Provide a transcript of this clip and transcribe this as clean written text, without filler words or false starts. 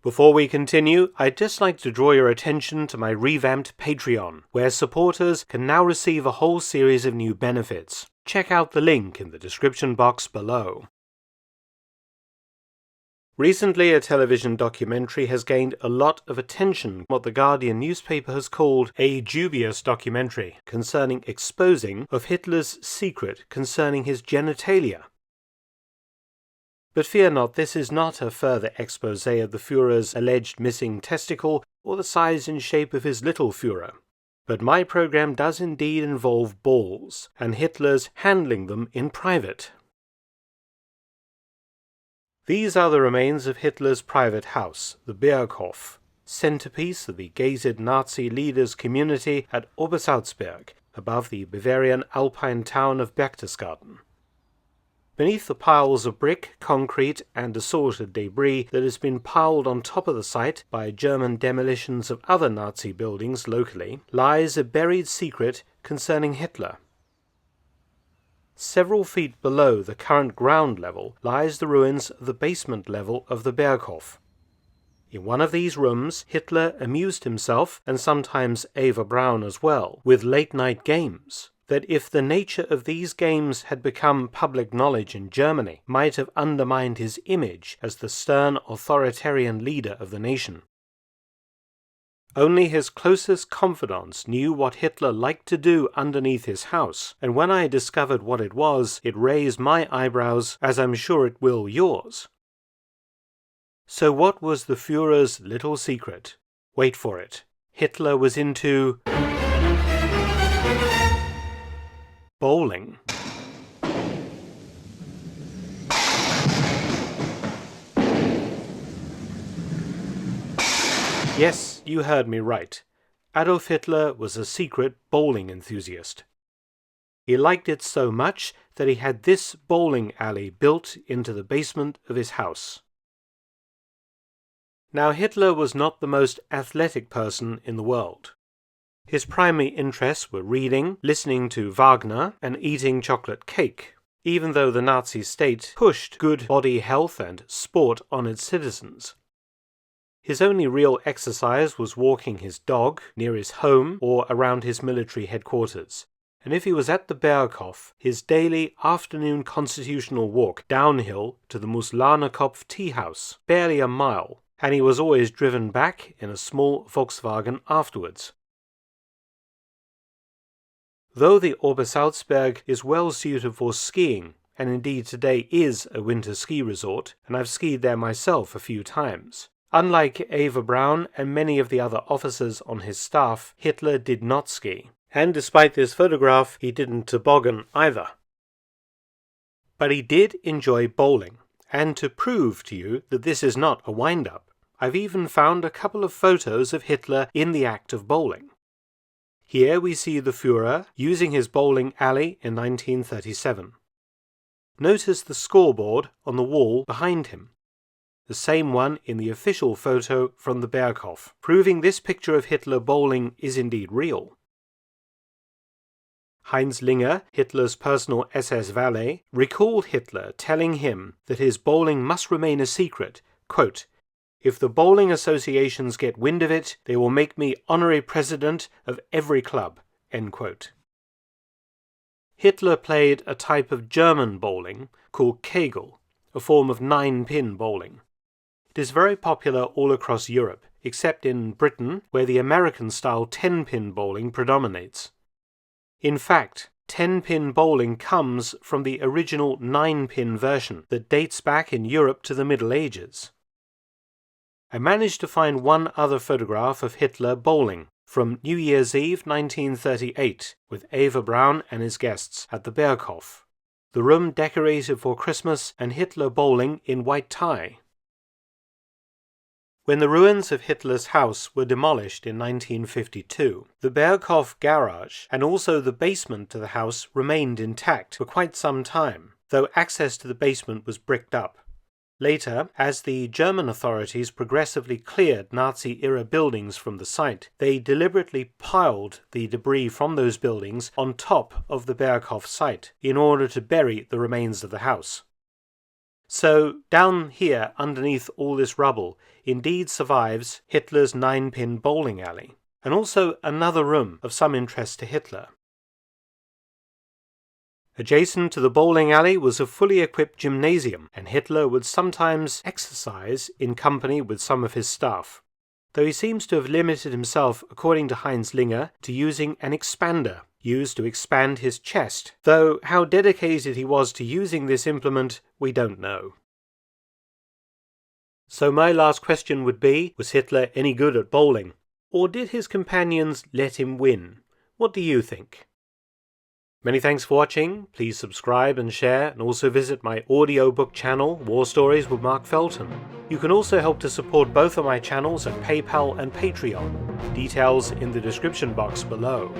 Before we continue, I'd just like to draw your attention to my revamped Patreon, where supporters can now receive a whole series of new benefits. Check out the link in the description box below. Recently, a television documentary has gained a lot of attention, what the Guardian newspaper has called a dubious documentary concerning exposing of Hitler's secret concerning his genitalia. But fear not, this is not a further exposé of the Führer's alleged missing testicle or the size and shape of his little Führer. But my program does indeed involve balls, and Hitler's handling them in private. These are the remains of Hitler's private house, the Berghof, centerpiece of the gated Nazi leaders' community at Obersalzberg, above the Bavarian alpine town of Berchtesgaden. Beneath the piles of brick, concrete, and assorted debris that has been piled on top of the site by German demolitions of other Nazi buildings locally, lies a buried secret concerning Hitler. Several feet below the current ground level lies the ruins of the basement level of the Berghof. In one of these rooms, Hitler amused himself, and sometimes Eva Braun as well, with late-night games that, if the nature of these games had become public knowledge in Germany, might have undermined his image as the stern authoritarian leader of the nation. Only his closest confidants knew what Hitler liked to do underneath his house, and when I discovered what it was, it raised my eyebrows, as I'm sure it will yours. So what was the Führer's little secret? Wait for it. Hitler was into bowling. Yes, you heard me right. Adolf Hitler was a secret bowling enthusiast. He liked it so much that he had this bowling alley built into the basement of his house. Now, Hitler was not the most athletic person in the world. His primary interests were reading, listening to Wagner, and eating chocolate cake, even though the Nazi state pushed good body health and sport on its citizens. His only real exercise was walking his dog near his home or around his military headquarters, and if he was at the Berghof, his daily afternoon constitutional walk downhill to the Muslanekopf tea house, barely a mile, and he was always driven back in a small Volkswagen afterwards. Though the Obersalzberg is well suited for skiing, and indeed today is a winter ski resort, and I've skied there myself a few times, unlike Eva Braun and many of the other officers on his staff, Hitler did not ski. And despite this photograph, he didn't toboggan either. But he did enjoy bowling, and to prove to you that this is not a wind-up, I've even found a couple of photos of Hitler in the act of bowling. Here we see the Führer using his bowling alley in 1937. Notice the scoreboard on the wall behind him, the same one in the official photo from the Berghof, proving this picture of Hitler bowling is indeed real. Heinz Linger, Hitler's personal SS valet, recalled Hitler telling him that his bowling must remain a secret, quote, "If the bowling associations get wind of it, they will make me honorary president of every club." End quote. Hitler played a type of German bowling called Kegel, a form of 9-pin bowling. It is very popular all across Europe, except in Britain, where the American-style 10-pin bowling predominates. In fact, 10-pin bowling comes from the original 9-pin version that dates back in Europe to the Middle Ages. I managed to find one other photograph of Hitler bowling from New Year's Eve 1938 with Eva Braun and his guests at the Berghof, the room decorated for Christmas and Hitler bowling in white tie. When the ruins of Hitler's house were demolished in 1952, the Berghof garage and also the basement to the house remained intact for quite some time, though access to the basement was bricked up. Later, as the German authorities progressively cleared Nazi-era buildings from the site, they deliberately piled the debris from those buildings on top of the Berghof site in order to bury the remains of the house. So down here, underneath all this rubble, indeed survives Hitler's 9-pin bowling alley, and also another room of some interest to Hitler. Adjacent to the bowling alley was a fully equipped gymnasium, and Hitler would sometimes exercise in company with some of his staff, though he seems to have limited himself, according to Heinz Linger, to using an expander, used to expand his chest, though how dedicated he was to using this implement we don't know. So my last question would be, was Hitler any good at bowling? Or did his companions let him win? What do you think? Many thanks for watching. Please subscribe and share, and also visit my audiobook channel, War Stories with Mark Felton. You can also help to support both of my channels at PayPal and Patreon. Details in the description box below.